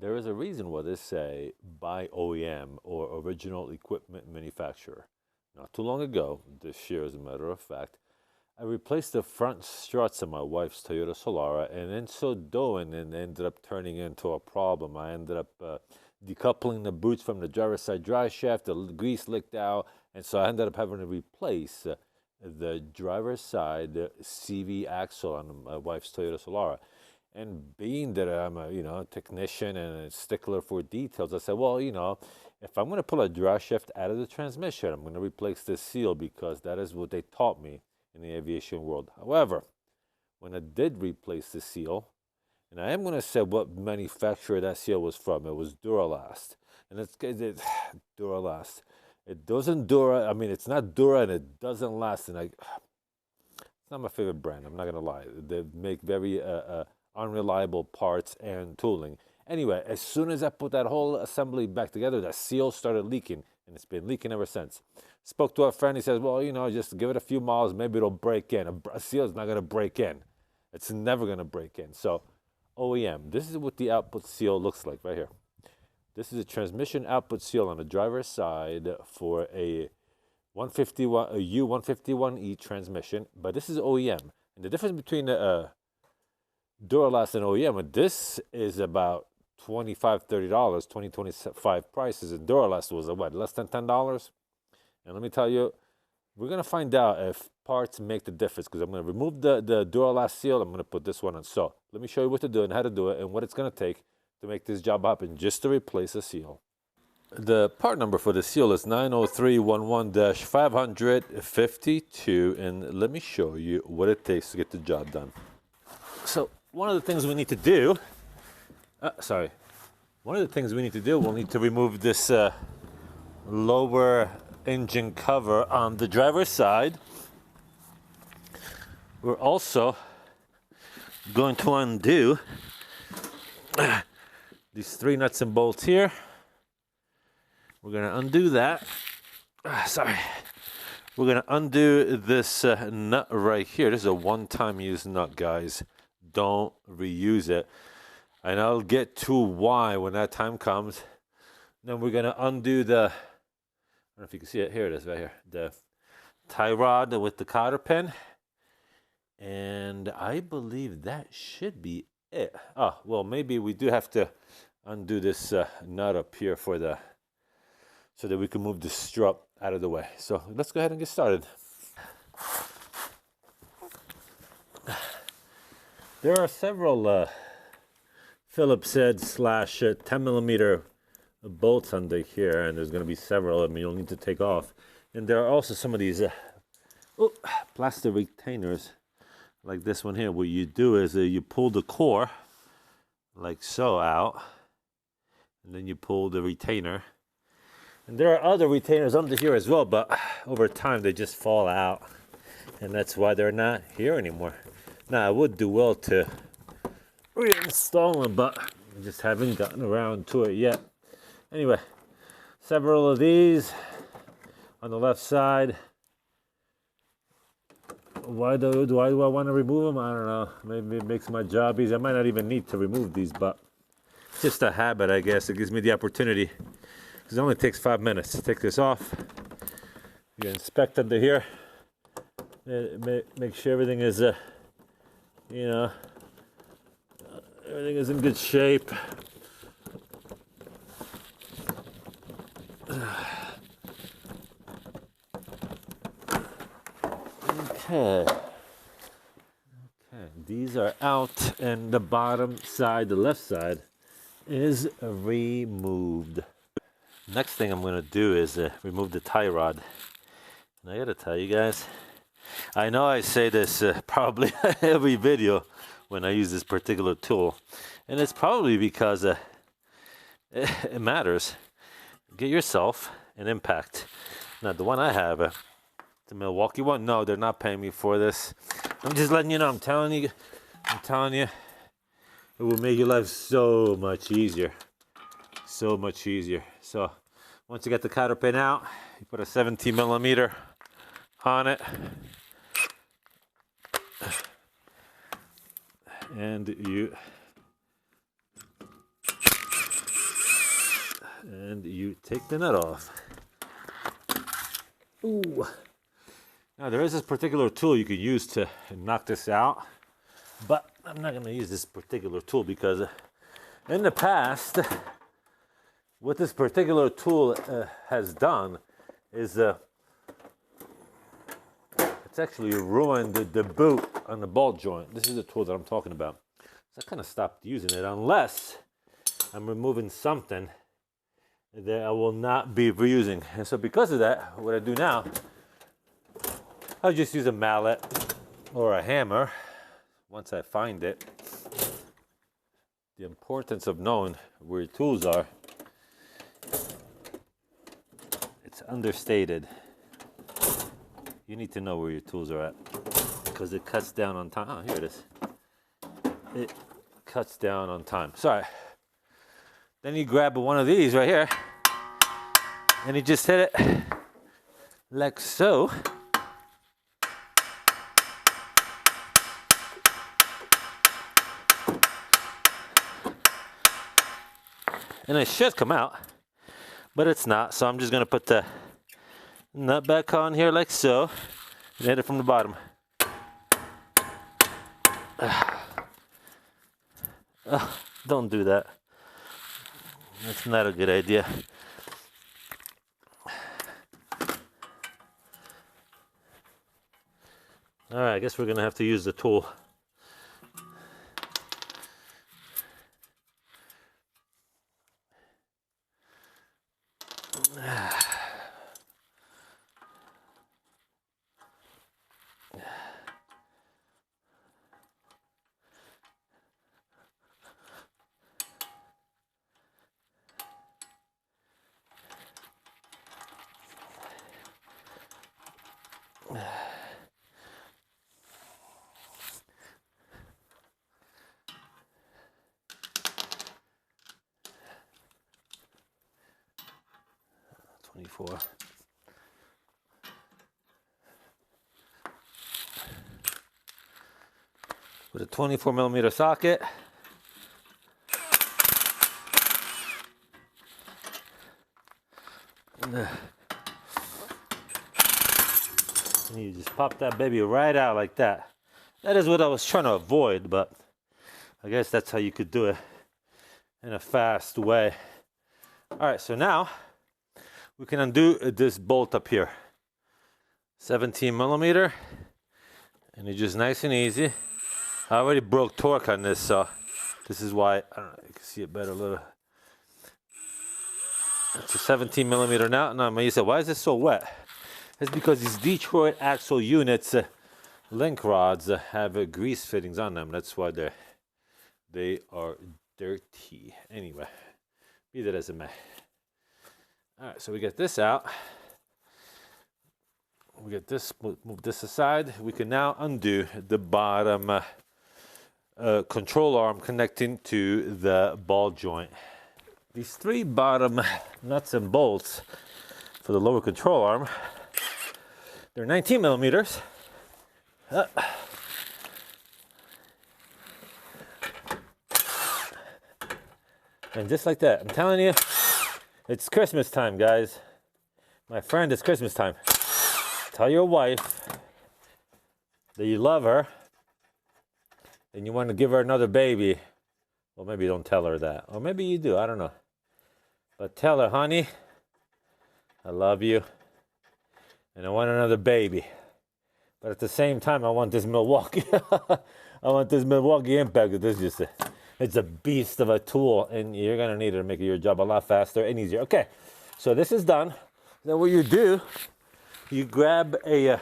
There is a reason why they say by OEM or original equipment manufacturer. Not too long ago, this year as a matter of fact, I replaced the front struts on my wife's Toyota Solara, and in so doing, it ended up turning into a problem. I ended up decoupling the boots from the driver's side drive shaft, the grease leaked out, and so I ended up having to replace the driver's side CV axle on my wife's Toyota Solara. And being that I'm a technician and a stickler for details, I said, well, if I'm going to pull a drive shaft out of the transmission, I'm going to replace this seal because that is what they taught me in the aviation world. However, when I did replace the seal, and I am going to say what manufacturer that seal was from, it was Duralast. And it's Duralast. It doesn't Dura. I mean, it's not Dura, and it doesn't last. And it's not my favorite brand. I'm not going to lie. They make very unreliable parts and tooling. Anyway, as soon as I put that whole assembly back together, that seal started leaking, and it's been leaking ever since. Spoke to a friend. He says, well, just give it a few miles, maybe it'll break in. A seal is not going to break in. It's never going to break in. So OEM, this is what the output seal looks like right here. This is a transmission output seal on the driver's side for a U151E transmission, but this is OEM. And the difference between Duralast and OEM, this is about $25, $30, $20, $25 prices, and Duralast was less than $10? And let me tell you, we're going to find out if parts make the difference, because I'm going to remove the Duralast seal. I'm going to put this one on. So let me show you what to do and how to do it and what it's going to take to make this job happen just to replace a seal. The part number for the seal is 90311-552, and let me show you what it takes to get the job done. So one of the things we need to do, we'll need to remove this lower engine cover on the driver's side. We're also going to undo these 3 nuts and bolts here. We're going to undo that. We're going to undo this nut right here. This is a one-time use nut, guys. Don't reuse it. And I'll get to why when that time comes. Then we're going to undo the, I don't know if you can see it. Here it is right here. The tie rod with the cotter pin. And I believe that should be it. Oh, well, maybe we do have to undo this nut up here so that we can move the strut out of the way. So let's go ahead and get started. There are several Phillips head / 10 millimeter bolts under here, and there's going to be several. I mean, you'll need to take off. And there are also some of these plastic retainers, like this one here. What you do is you pull the core, like so, out, and then you pull the retainer. And there are other retainers under here as well, but over time they just fall out, and that's why they're not here anymore. Now, I would do well to reinstall them, but I just haven't gotten around to it yet. Anyway, several of these on the left side. Why do I want to remove them? I don't know. Maybe it makes my job easy. I might not even need to remove these, but it's just a habit, I guess. It gives me the opportunity, because it only takes 5 minutes to take this off. You inspect under here, make sure everything is, everything is in good shape. Okay, these are out, and the bottom side, the left side, is removed. Next thing I'm going to do is remove the tie rod. And I got to tell you guys, I know I say this probably every video when I use this particular tool, and it's probably because it matters. Get yourself an impact. Now, the one I have, the Milwaukee one, no, they're not paying me for this. I'm just letting you know. I'm telling you, it will make your life so much easier. So much easier. So once you get the cotter pin out, you put a 17 millimeter on it, and you take the nut off. Ooh. Now there is this particular tool you can use to knock this out, but I'm not going to use this particular tool because in the past, what this particular tool has done is it's actually ruined the boot on the ball joint. This is the tool that I'm talking about. So I kind of stopped using it unless I'm removing something that I will not be reusing. And so because of that, what I do now, I'll just use a mallet or a hammer once I find it. The importance of knowing where your tools are, it's understated. You need to know where your tools are at because it cuts down on time. Oh, here it is. It cuts down on time. Sorry. Then you grab one of these right here and you just hit it like so. And it should come out, but it's not. So I'm just gonna put the nut back on here like so and hit it from the bottom. Don't do that. That's not a good idea. All right, I guess we're gonna have to use the tool. With a 24 millimeter socket. And you just pop that baby right out like that. That is what I was trying to avoid, but I guess that's how you could do it in a fast way. All right, so now we can undo this bolt up here. 17 millimeter, and it's just nice and easy. I already broke torque on this, so this is why, I don't know, you can see it better a little. It's a 17 millimeter now. Now, you say, why is this so wet? It's because these Detroit axle units, link rods, have grease fittings on them. That's why they are dirty. Anyway, be that as it may. All right, so we get this out. We get this, move this aside. We can now undo the bottom control arm connecting to the ball joint. These three bottom nuts and bolts for the lower control arm, they're 19 millimeters. And just like that, I'm telling you, it's Christmas time, guys. My friend, it's Christmas time. Tell your wife that you love her and you want to give her another baby. Well, maybe don't tell her that. Or maybe you do, I don't know. But tell her, honey, I love you and I want another baby. But at the same time, I want this Milwaukee. I want this Milwaukee Impact. This is just it's a beast of a tool, and you're going to need it to make your job a lot faster and easier. Okay, so this is done. Then what you do, you grab a,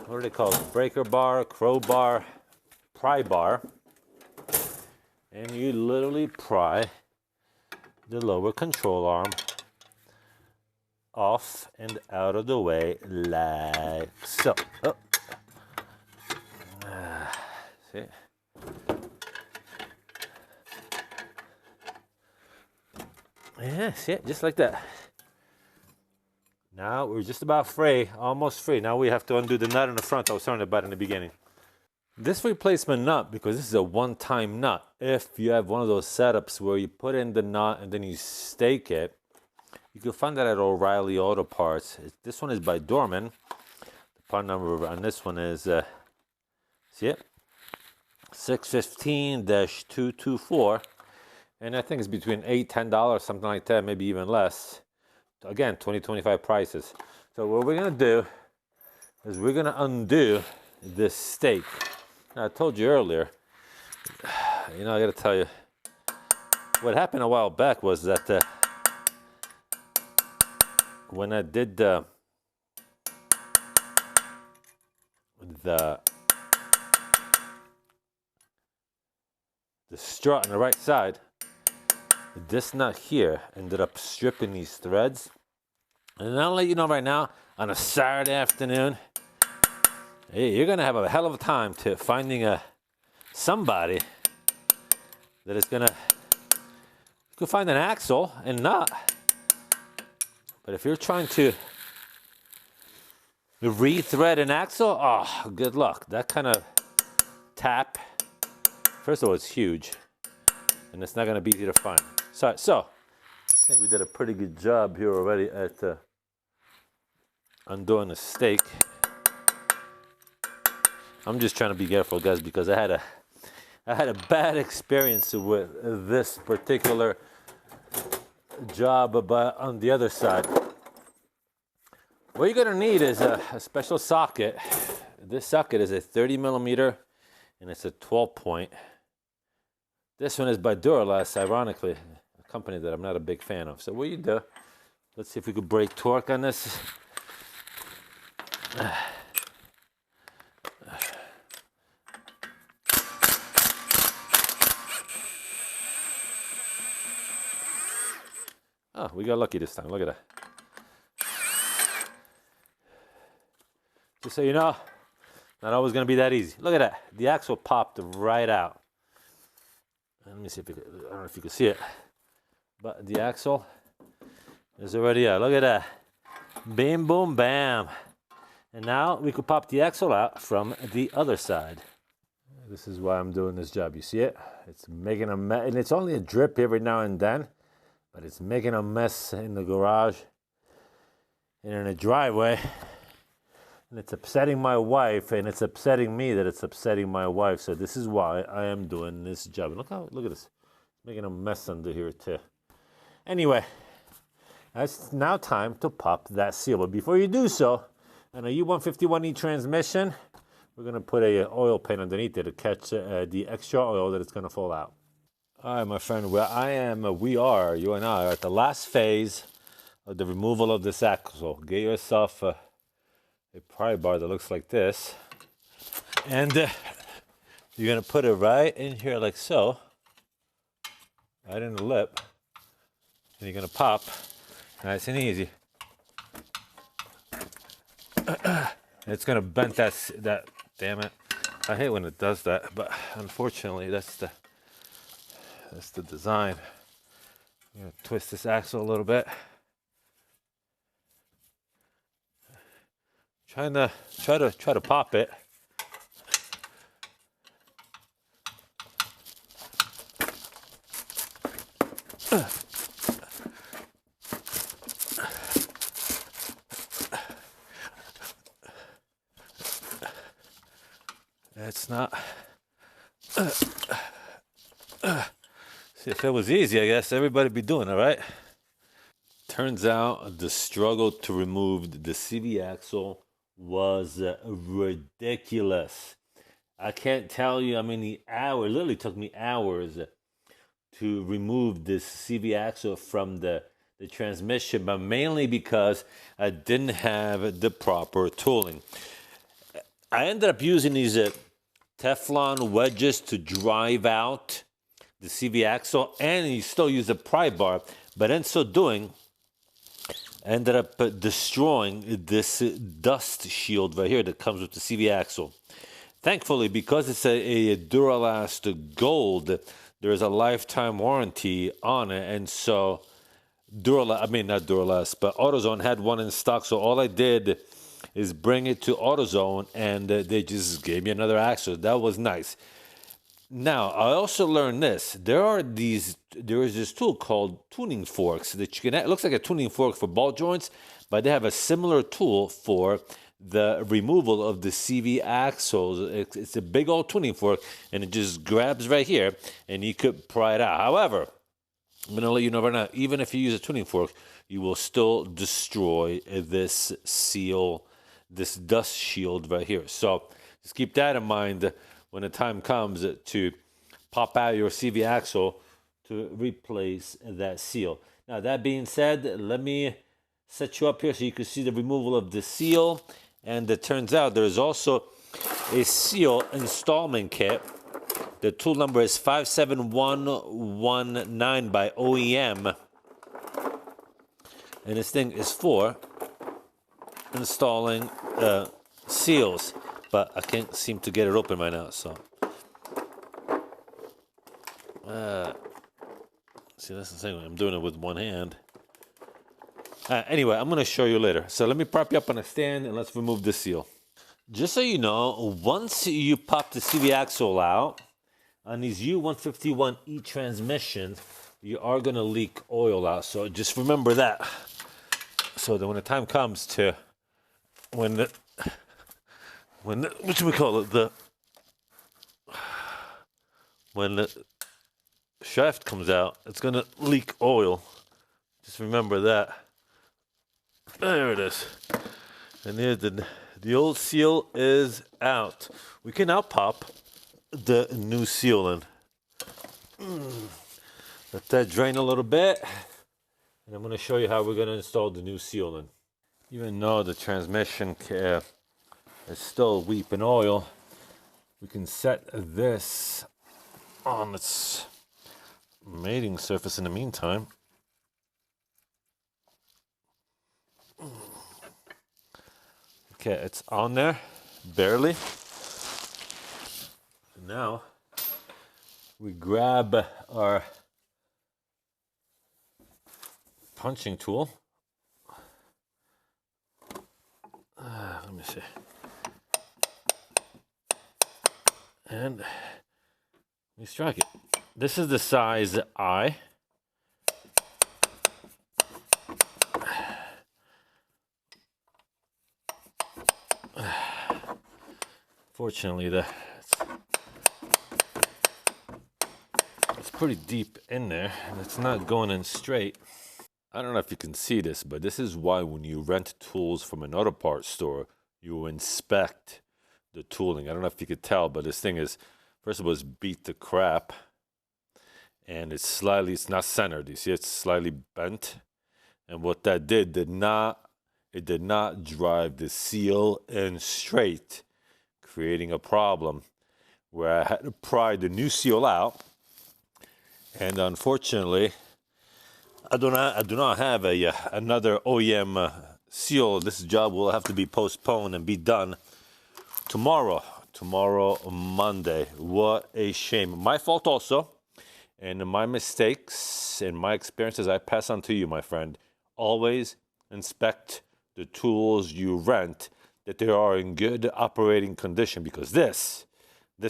what do they call it? Breaker bar, crowbar, pry bar. And you literally pry the lower control arm off and out of the way like so. Oh. See? Yeah, see it? Just like that. Now we're just about free, almost free. Now we have to undo the nut in the front I was talking about in the beginning. This replacement nut, because this is a one-time nut, if you have one of those setups where you put in the nut and then you stake it, you can find that at O'Reilly Auto Parts. This one is by Dorman. The part number on this one is, see it? 615-224. And I think it's between $8, $10, something like that, maybe even less. Again, 2025 prices. So what we're gonna do is we're gonna undo this stake. Now, I told you earlier, you know, I gotta tell you, what happened a while back was that when I did the strut on the right side, this nut here ended up stripping these threads. And I'll let you know right now, on a Saturday afternoon, hey, you're gonna have a hell of a time to finding somebody that is gonna, you can find an axle and nut. But if you're trying to re-thread an axle, oh, good luck. That kind of tap, first of all, it's huge, and it's not gonna be easy to find. So I think we did a pretty good job here already at undoing the stake. I'm just trying to be careful, guys, because I had a bad experience with this particular job. But on the other side, what you're gonna need is a special socket. This socket is a 30 millimeter and it's a 12 point. This one is by Duralast, ironically, a company that I'm not a big fan of. So what you do, let's see if we could break torque on this. Oh, we got lucky this time. Look at that. Just so you know, not always going to be that easy. Look at that. The axle popped right out. Let me see if you can, I don't know if you can see it, but the axle is already out. Look at that. Bam, boom, bam. And now we could pop the axle out from the other side. This is why I'm doing this job. You see it? It's making a mess, and it's only a drip every now and then, but it's making a mess in the garage and in the driveway. And it's upsetting my wife, and it's upsetting me that it's upsetting my wife. So this is why I am doing this job. Look at this. It's making a mess under here too. Anyway, it's now time to pop that seal. But before you do so, on a U151E transmission, we're gonna put a oil pan underneath it to catch the extra oil that it's gonna fall out. All right, my friend, where I am, you and I are at the last phase of the removal of this axle. Get yourself a pry bar that looks like this, and you're gonna put it right in here like so, right in the lip, and you're gonna pop, nice and easy. It's gonna bend that, damn it. I hate when it does that, but unfortunately that's the design. I'm gonna twist this axle a little bit. Try to pop it. It's not. See, if it was easy, I guess everybody'd be doing it, right? Turns out the struggle to remove the CV axle was ridiculous. I can't tell you how many hours, literally took me hours to remove this CV axle from the transmission, but mainly because I didn't have the proper tooling. I ended up using these Teflon wedges to drive out the CV axle, and you still use a pry bar, but in so doing, I ended up destroying this dust shield right here that comes with the CV axle. Thankfully, because it's a Duralast Gold, there is a lifetime warranty on it, and so not Duralast, but AutoZone had one in stock, so all I did is bring it to AutoZone, and they just gave me another axle. That was nice. Now, I also learned this. There is this tool called tuning forks that you can, it looks like a tuning fork for ball joints, but they have a similar tool for the removal of the CV axles. It's a big old tuning fork, and it just grabs right here, and you could pry it out. However, I'm going to let you know right now, even if you use a tuning fork, you will still destroy this seal, this dust shield right here. So just keep that in mind when the time comes to pop out your CV axle to replace that seal. Now, that being said, let me set you up here so you can see the removal of the seal. And it turns out there's also a seal installment kit. The tool number is 57119 by OEM. And this thing is for installing seals. But I can't seem to get it open right now, so. See, that's the thing. I'm doing it with one hand. Anyway, I'm going to show you later. So let me prop you up on a stand, and let's remove the seal. Just so you know, once you pop the CV axle out, on these U151E transmissions, you are going to leak oil out. So just remember that. So that when the time comes to, when the when the shaft comes out, it's gonna leak oil. Just remember that. There it is. And here the old seal is out. We can now pop the new seal in. Let that drain a little bit, and I'm gonna show you how we're gonna install the new seal in. Even though the transmission is still weeping oil, we can set this on its mating surface in the meantime. Okay, it's on there, barely. Now, we grab our punching tool. Let me see. And we strike it. This is the size I. Fortunately, it's pretty deep in there, and it's not going in straight. I don't know if you can see this, but this is why when you rent tools from an auto parts store, you inspect the tooling. I don't know if you could tell, but this thing is, first of all, it's beat to crap. And it's not centered. You see, it's slightly bent. And what that did not drive the seal in straight, creating a problem where I had to pry the new seal out. And unfortunately, I do not have another OEM seal. This job will have to be postponed and be done tomorrow, Monday. What a shame. My fault also. And my mistakes and my experiences I pass on to you, my friend. Always inspect the tools you rent, that they are in good operating condition, because this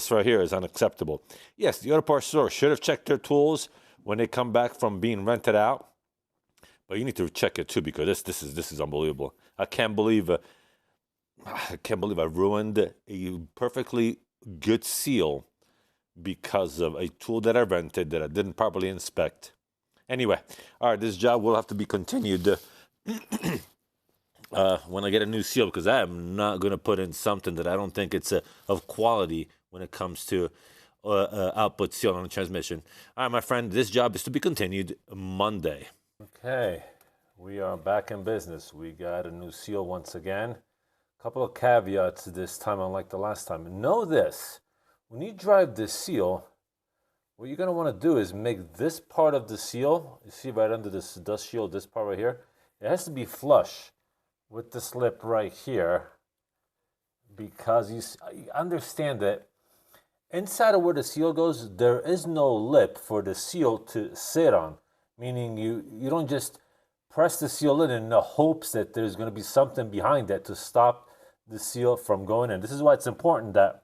right here is unacceptable. Yes, the auto parts store should have checked their tools when they come back from being rented out. But you need to check it too, because this is unbelievable. I can't believe I ruined a perfectly good seal because of a tool that I rented that I didn't properly inspect. Anyway, all right, this job will have to be continued when I get a new seal, because I am not going to put in something that I don't think it's of quality when it comes to output seal on a transmission. All right, my friend, this job is to be continued Monday. Okay, we are back in business. We got a new seal once again. A couple of caveats this time, unlike the last time. Know this, when you drive this seal, what you're going to want to do is make this part of the seal, you see right under this dust shield, this part right here, it has to be flush with this lip right here, because you understand that inside of where the seal goes, there is no lip for the seal to sit on. Meaning you don't just press the seal in the hopes that there's going to be something behind that to stop the seal from going in. This is why it's important that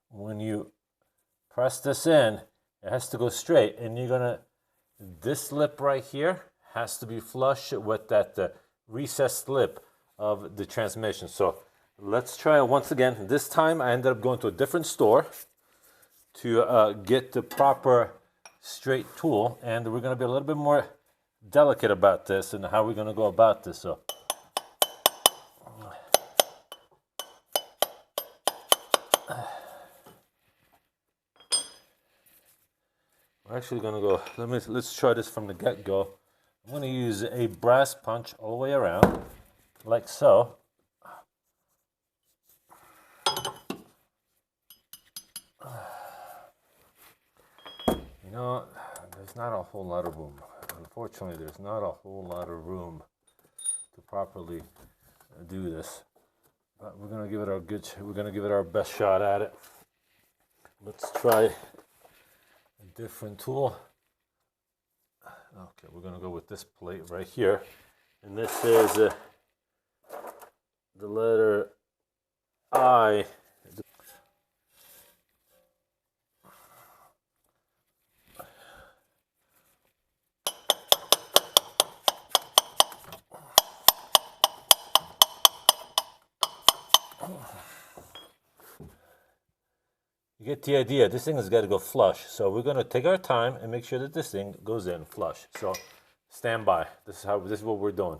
when you press this in, it has to go straight, and you're gonna, this lip right here has to be flush with that recessed lip of the transmission. So let's try it once again. This time I ended up going to a different store to get the proper straight tool, and we're gonna be a little bit more delicate about this and how we're gonna go about this. So we're actually gonna go, let's try this from the get-go. I'm gonna use a brass punch all the way around, like so. You know, there's not a whole lot of room. Unfortunately, there's not a whole lot of room to properly do this. But we're gonna give it our best shot at it. Let's try a different tool. Okay, we're gonna go with this plate right here, and this is the letter I. You get the idea. This thing has got to go flush. So we're going to take our time and make sure that this thing goes in flush. So stand by. This is what we're doing.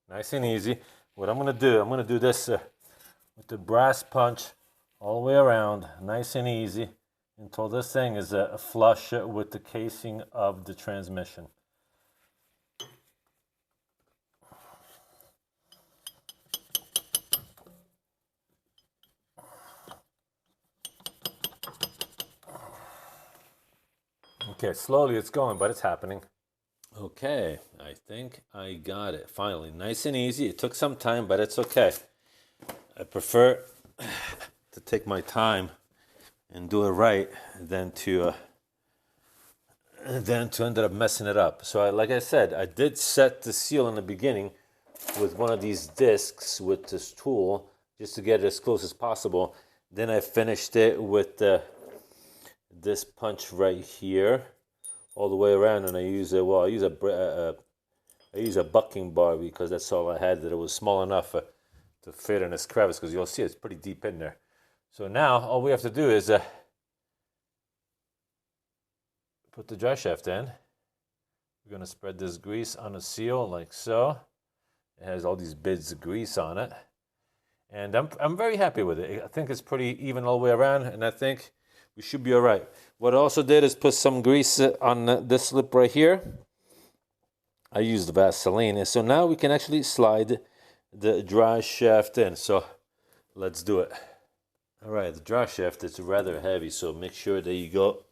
Nice and easy. What I'm going to do this with the brass punch all the way around, nice and easy, until this thing is flush with the casing of the transmission. Okay, slowly it's going, but it's happening. Okay, I think I got it. Finally, nice and easy. It took some time, but it's okay. I prefer to take my time and do it right than to end up messing it up. So like I said, I did set the seal in the beginning with one of these discs with this tool just to get it as close as possible. Then I finished it with this punch right here all the way around, and I use a bucking bar because that's all I had, that it was small enough to fit in this crevice, because you'll see it's pretty deep in there. So now all we have to do is put the dry shaft in. We're going to spread this grease on the seal like so. It has all these bits of grease on it, and I'm very happy with it. I think it's pretty even all the way around, and I think we should be all right. What I also did is put some grease on this lip right here. I used Vaseline, and so now we can actually slide the dry shaft in. So let's do it. All right, the dry shaft is rather heavy, so make sure that you go,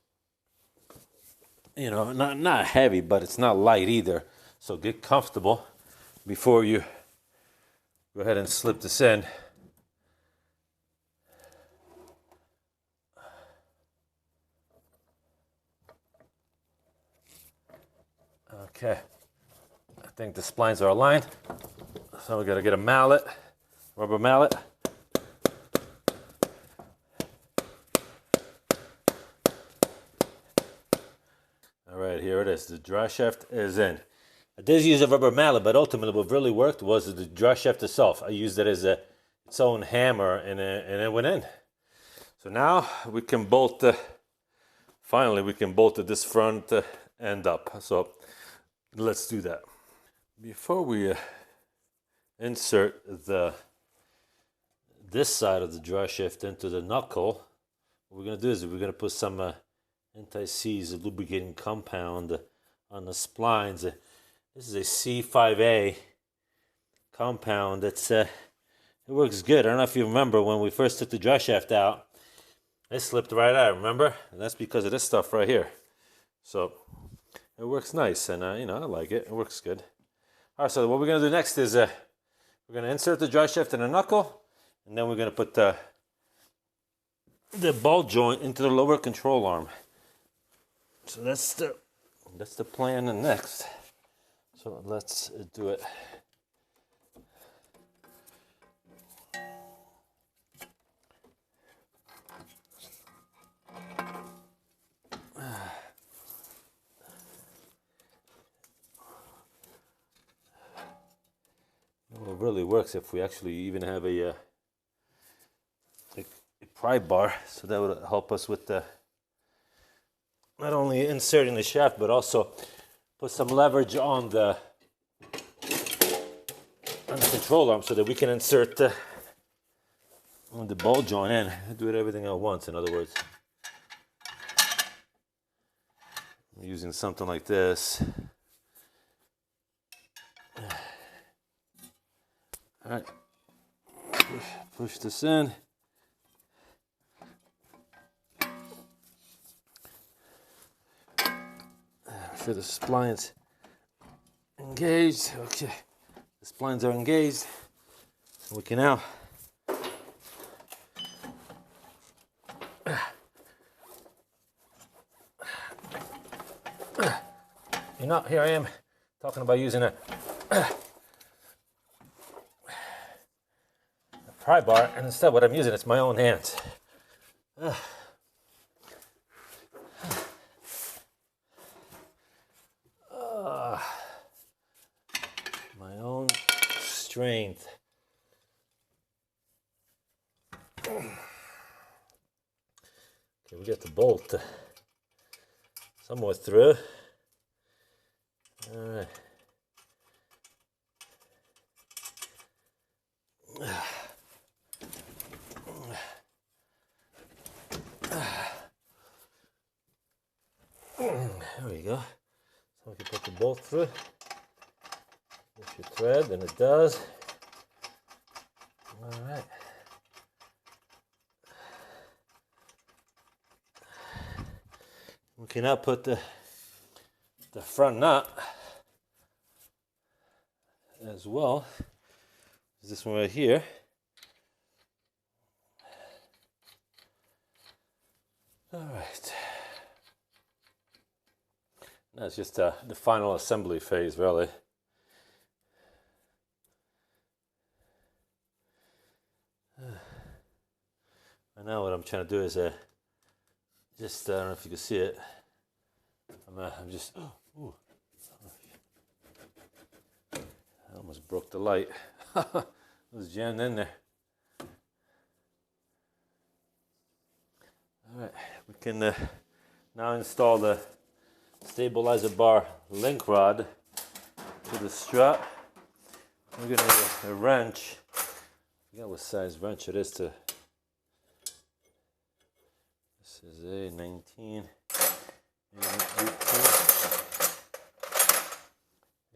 you know, not heavy, but it's not light either. So get comfortable before you go ahead and slip this in. Okay, I think the splines are aligned, so we gotta get a mallet, rubber mallet. All right, here it is. The dry shaft is in. I did use a rubber mallet, but ultimately what really worked was the dry shaft itself. I used it as its own hammer, and it went in. So now we can bolt, finally we can bolt this front end up. So let's do that. Before we insert this side of the dry shaft into the knuckle, what we're going to do is we're going to put some anti-seize lubricating compound on the splines. This is a C5A compound. It works good. I don't know if you remember when we first took the dry shaft out, it slipped right out, remember? And that's because of this stuff right here. So it works nice, and you know, I like it. It works good. All right, so what we're gonna do next is we're gonna insert the dry shaft in the knuckle, and then we're gonna put the ball joint into the lower control arm. So that's the plan next. So let's do it. it really works if we actually even have a pry bar, so that would help us with the not only inserting the shaft but also put some leverage on the control arm so that we can insert the ball joint in. Do it everything at once, in other words. I'm using something like this. All right, push this in. Make sure the splines engaged. Okay, the splines are engaged. We can now here I am talking about using a pry bar, and instead what I'm using is my own hands. My own strength. Okay, we get the bolt somewhat through. All right. There we go. So we can put the bolt through. This should thread, and it does. All right. We can now put the front nut as well. This one right here. All right. That's just the final assembly phase, really. And now what I'm trying to do is just, I don't know if you can see it. I'm just, ooh. I almost broke the light. It was jammed in there. All right, we can now install the stabilizer bar link rod to the strut. We're gonna need a wrench. I forget what size wrench it is to. This is a 19,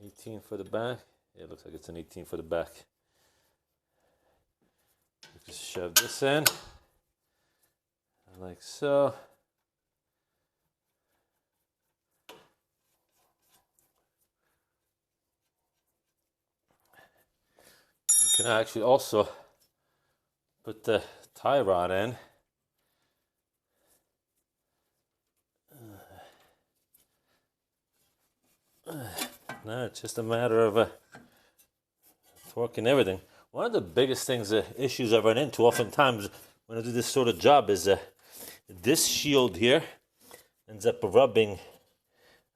18 for the back. Yeah, it looks like it's an 18 for the back. Just shove this in, like so. You can actually also put the tie rod in. Now it's just a matter of torquing everything. One of the biggest things, issues I run into oftentimes when I do this sort of job is this shield here ends up rubbing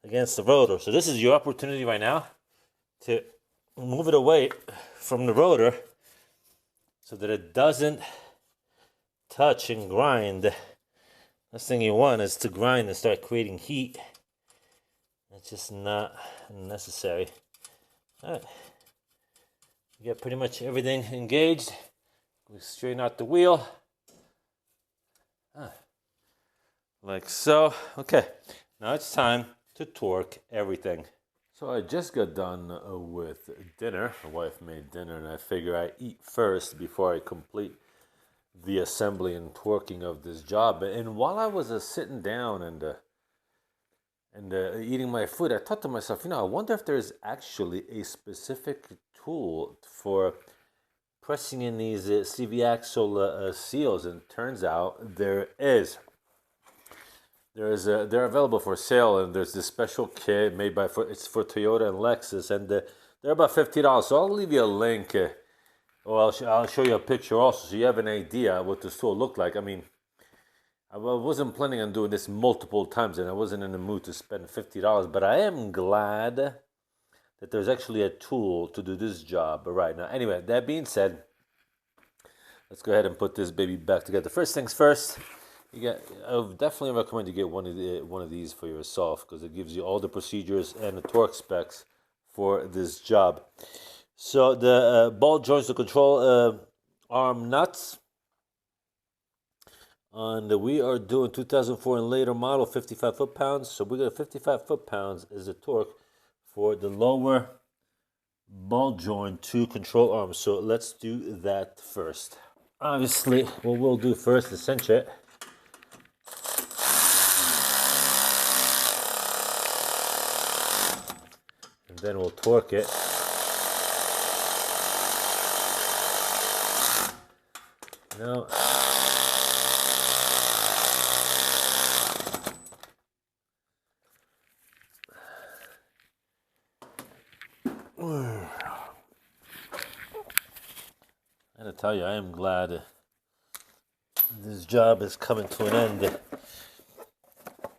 against the rotor. So this is your opportunity right now to move it away from the rotor so that it doesn't touch and grind. Last thing you want is to grind and start creating heat. It's just not necessary. All right. You get pretty much everything engaged. We straighten out the wheel. Like so. Okay, now it's time to torque everything. So I just got done with dinner. My wife made dinner, and I figure I eat first before I complete the assembly and torquing of this job. And while I was sitting down and eating my food, I thought to myself, I wonder if there's actually a specific tool for pressing in these CV axle seals, and turns out there is. They're available for sale, and there's this special kit made it's for Toyota and Lexus, and they're about $50. So I'll leave you a link, or I'll show you a picture also, so you have an idea what this tool looked like. I mean, I wasn't planning on doing this multiple times, and I wasn't in the mood to spend $50, but I am glad that that there's actually a tool to do this job right now. Anyway, that being said, let's go ahead and put this baby back together. First things first, I would definitely recommend you get one of these for yourself, because it gives you all the procedures and the torque specs for this job. So the ball joints, the control arm nuts, and we are doing 2004 and later model, 55 foot-pounds. So we got 55 foot-pounds is the torque for the lower ball joint to control arm. So let's do that first. Obviously, what we'll do first is cinch it. And then we'll torque it. Now, I gotta tell you, I am glad this job is coming to an end,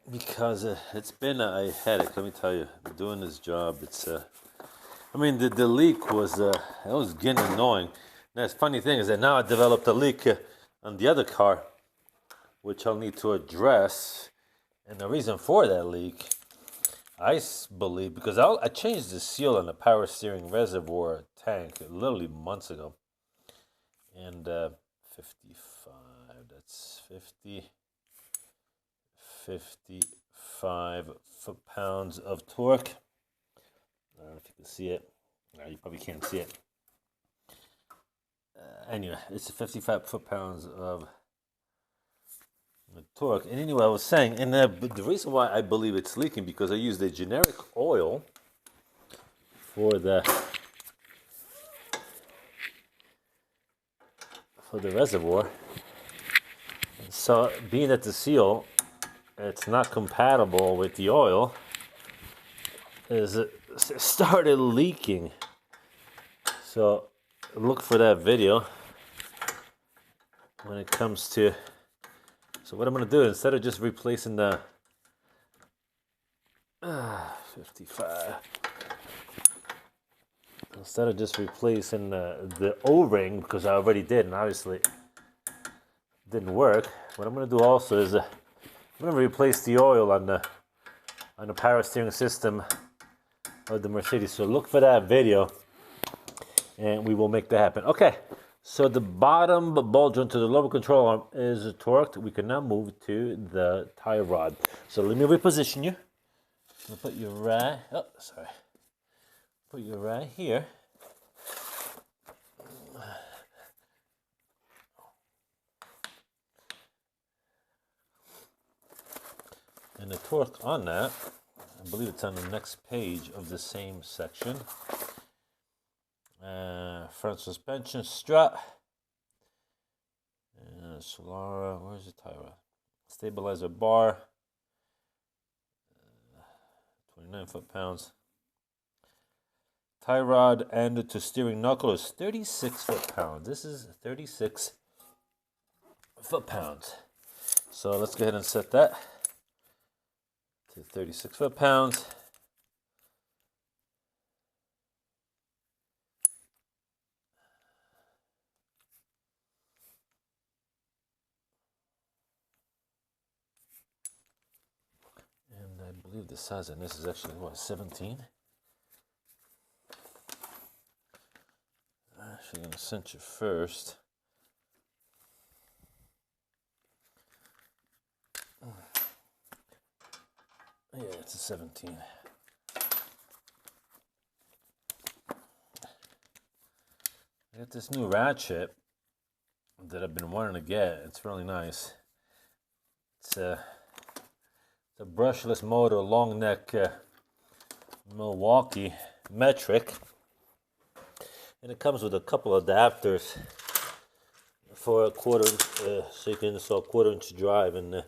because it's been a headache. Let me tell you, doing this job, it's I mean, the leak was it was getting annoying. Now, the funny thing is that now I developed a leak on the other car, which I'll need to address. And the reason for that leak, I believe, because I changed the seal on the power steering reservoir tank literally months ago. And 55, that's 55 foot-pounds of torque. I don't know if you can see it. No, you probably can't see it. Anyway, it's 55 foot-pounds of torque. And anyway, I was saying, and the reason why I believe it's leaking, because I used a generic oil for the reservoir. So being that the seal, it's not compatible with the oil, is it started leaking. So look for that video when it comes to. So what I'm going to do, instead of just replacing the 55, instead of just replacing the O-ring, because I already did, and obviously it didn't work, what I'm going to do also is I'm going to replace the oil on the power steering system of the Mercedes. So look for that video, and we will make that happen. Okay, so the bottom ball joint to the lower control arm is torqued. We can now move to the tie rod. So let me reposition you. I'll put you right. Oh, sorry. Put you right here. And the torque on that, I believe it's on the next page of the same section. Front suspension strut. Solara, where's the tie rod? Stabilizer bar. 29 foot-pounds. Tie rod and to steering knuckle is 36 foot-pounds. This is 36 foot-pounds. So let's go ahead and set that to 36 foot-pounds. And I believe the size on this is actually, what, 17? Actually, I'm going to cinch it first. Yeah, it's a 17. I got this new ratchet that I've been wanting to get. It's really nice. It's a brushless motor, long neck Milwaukee metric. And it comes with a couple of adapters for a quarter, so you can install quarter-inch drive and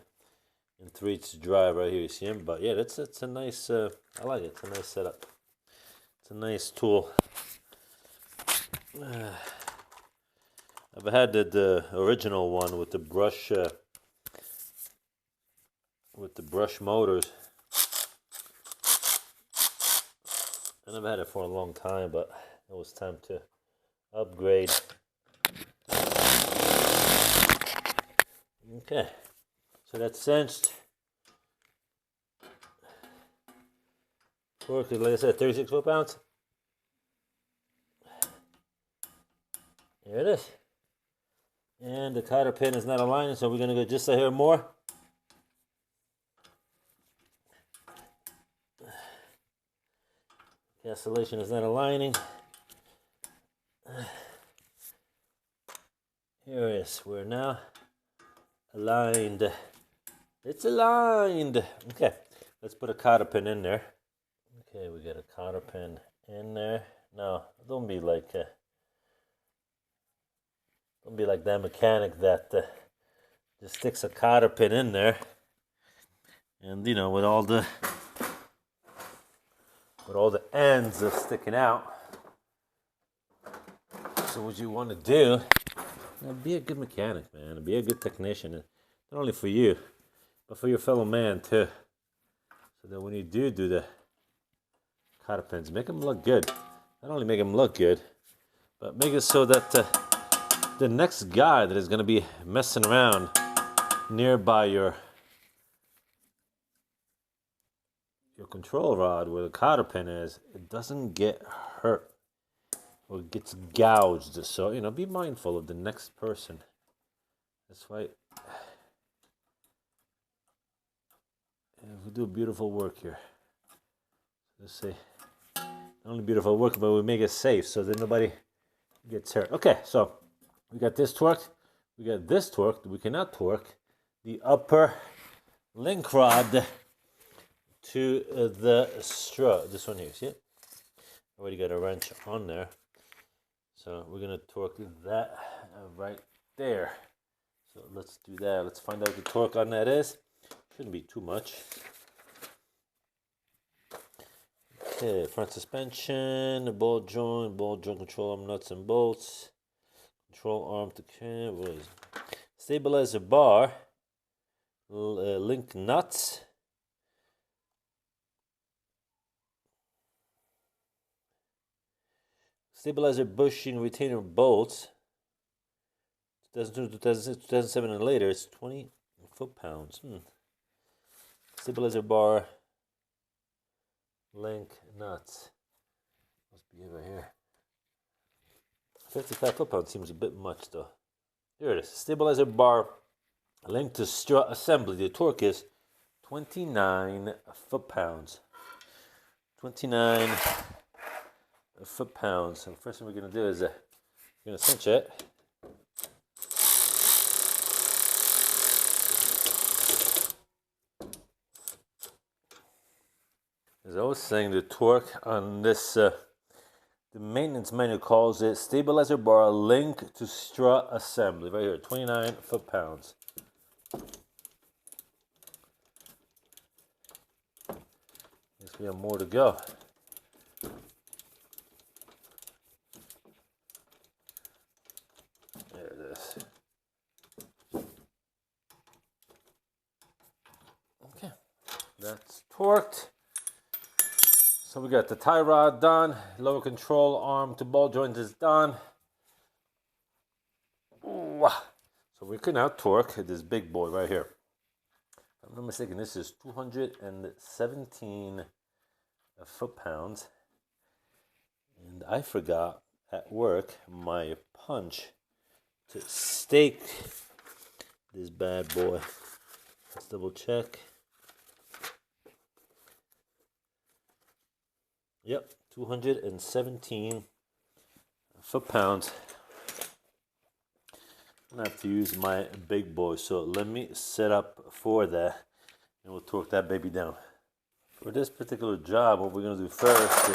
3-inch drive right here. You see them? But yeah, it's a nice. I like it. It's a nice setup. It's a nice tool. I've had the original one with the brush motors, I never had it for a long time, but it was time to upgrade. Okay, so that's cinched. Torque is, like I said, 36 foot-pounds. There it is. And the cotter pin is not aligning, so we're going to go just a hair more. Cancellation is not aligning. Here it is. We're now aligned. It's aligned. Okay, let's put a cotter pin in there. Okay, we got a cotter pin in there. Now, don't be like that mechanic that just sticks a cotter pin in there, and you know, with all the ends of sticking out. So what you want to do, be a good mechanic, man. Be a good technician, not only for you, but for your fellow man too. So that when you do the cotter pins, make them look good. Not only make them look good, but make it so that the next guy that is going to be messing around nearby your control rod where the cotter pin is, it doesn't get hurt or gets gouged. So, you know, be mindful of the next person. That's why we do beautiful work here. Let's say, not only beautiful work, but we make it safe so that nobody gets hurt. Okay, so we got this torqued. We got this torqued. We cannot torque the upper link rod to the strut. This one here, see it? Already got a wrench on there. So we're going to torque that right there. So let's do that. Let's find out what the torque on that is. Shouldn't be too much. Okay, front suspension, ball joint control arm nuts and bolts, control arm to cam, what is it? Stabilizer bar, link nuts, stabilizer bushing retainer bolts, 2002, 2006, 2007 and later, it's 20 foot-pounds. Stabilizer bar, link nuts. Must be over here. 55 foot-pounds seems a bit much though. Here it is. Stabilizer bar, link to strut assembly. The torque is 29 foot-pounds. 29 foot-pounds. So the first thing we're going to do is we're going to cinch it. As I was saying, the torque on this, the maintenance manual calls it stabilizer bar link to strut assembly. Right here, 29 foot-pounds. Guess we have more to go. There it is. Okay, that's torqued. So we got the tie rod done, lower control arm to ball joint is done. Ooh. So we can now torque this big boy right here. If I'm not mistaken, this is 217 foot-pounds. And I forgot at work my punch to stake this bad boy. Let's double check. Yep, 217 foot-pounds. I'm gonna have to use my big boy, so let me set up for that and we'll torque that baby down. For this particular job, what we're gonna do first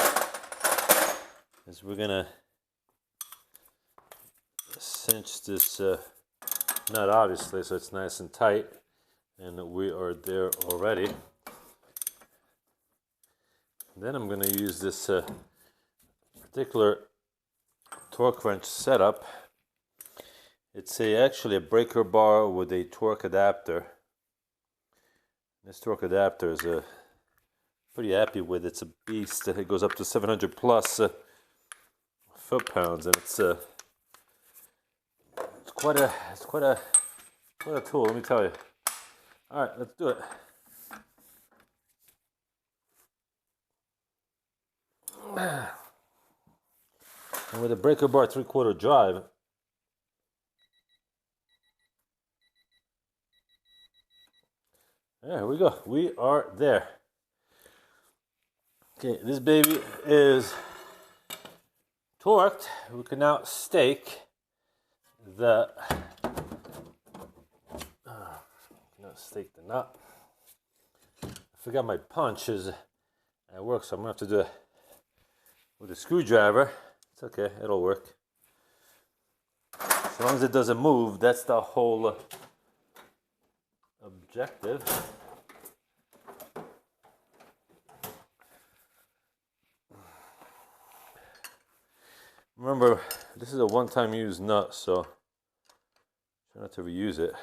is we're gonna cinch this nut, obviously, so it's nice and tight, and we are there already. Then I'm going to use this particular torque wrench setup. It's actually a breaker bar with a torque adapter. This torque adapter is pretty happy with. It's a beast. It goes up to 700 plus foot-pounds, and it's quite a tool. Let me tell you. All right, let's do it. And with a breaker bar 3/4 drive, there we go. We are there. Okay, this baby is torqued. We can now stake the nut. I forgot my punch is at work, so I'm gonna have to do it with a screwdriver. It's okay, it'll work. As long as it doesn't move, that's the whole objective. Remember, this is a one-time use nut, so try not to reuse it.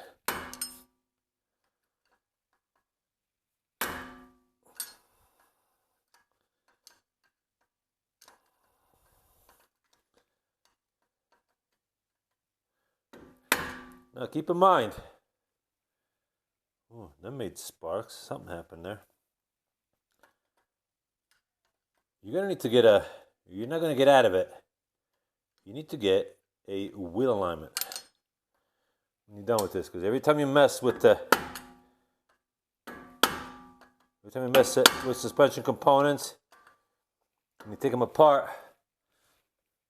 Now keep in mind, oh, that made sparks. Something happened there. You're gonna need to get you're not gonna get out of it. You need to get a wheel alignment when you're done with this, because every time you mess with suspension components and you take them apart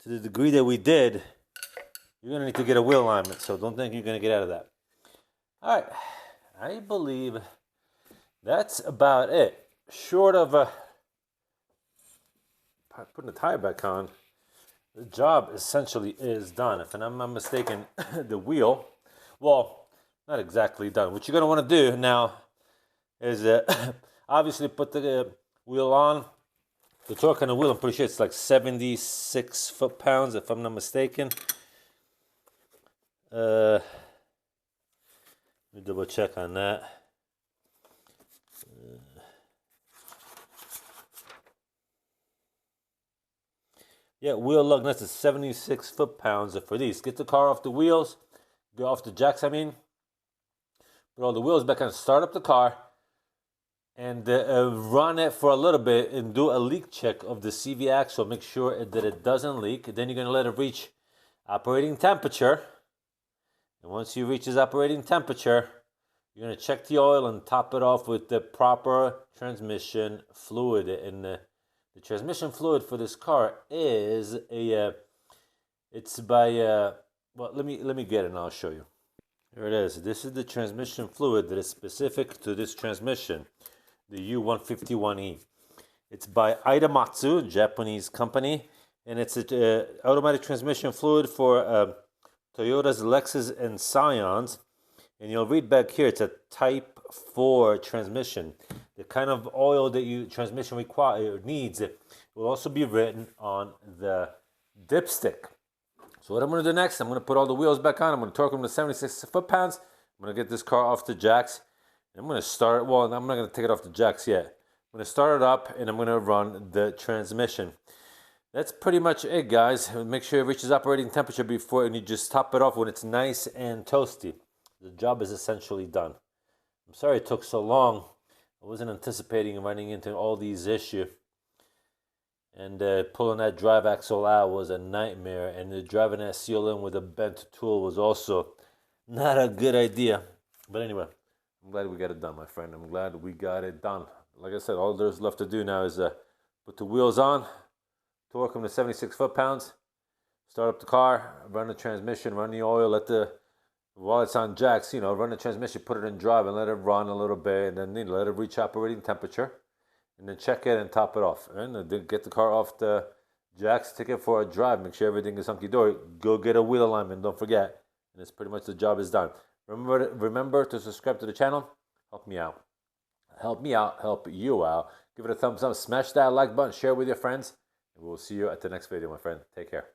to the degree that we did, you're gonna need to get a wheel alignment. So don't think you're gonna get out of that. All right, I believe that's about it. Short of putting the tire back on, the job essentially is done. If I'm not mistaken, the wheel, well, not exactly done. What you're going to want to do now is obviously put the wheel on. The torque on the wheel, I'm pretty sure it's like 76 foot-pounds, if I'm not mistaken. Let me double check on that. Yeah, wheel lug nuts is 76 foot-pounds for these. Get the car off the wheels, go off the jacks, put all the wheels back on, start up the car, and run it for a little bit and do a leak check of the CV axle. Make sure that it doesn't leak. Then you're going to let it reach operating temperature. And once you reach its operating temperature, you're going to check the oil and top it off with the proper transmission fluid. And the transmission fluid for this car is it's by well, let me get it and I'll show you. Here it is. This is the transmission fluid that is specific to this transmission, the U151E. It's by Idematsu, Japanese company, and it's an automatic transmission fluid for Toyota's Lexus and Scions. And you'll read back here, it's a Type 4 transmission. The kind of oil that your transmission needs, it will also be written on the dipstick. So what I'm going to do next, I'm going to put all the wheels back on. I'm going to torque them to 76 foot-pounds. I'm going to get this car off the jacks. I'm going to start, well, I'm not going to take it off the jacks yet. I'm going to start it up and I'm going to run the transmission. That's pretty much it, guys. Make sure it reaches operating temperature before, and you just top it off when it's nice and toasty. The job is essentially done. I'm sorry it took so long. I wasn't anticipating running into all these issues. And pulling that drive axle out was a nightmare. And driving that seal in with a bent tool was also not a good idea. But anyway, I'm glad we got it done, my friend. I'm glad we got it done. Like I said, all there's left to do now is put the wheels on, torque them to 76 foot-pounds, start up the car, run the transmission, run the oil, while it's on jacks, run the transmission, put it in drive and let it run a little bit, and then let it reach operating temperature, and then check it and top it off. And then get the car off the jacks, take it for a drive, make sure everything is hunky-dory. Go get a wheel alignment, don't forget. And it's pretty much the job is done. Remember to subscribe to the channel. Help me out. Help me out, help you out. Give it a thumbs up, smash that like button, share it with your friends, and we'll see you at the next video, my friend. Take care.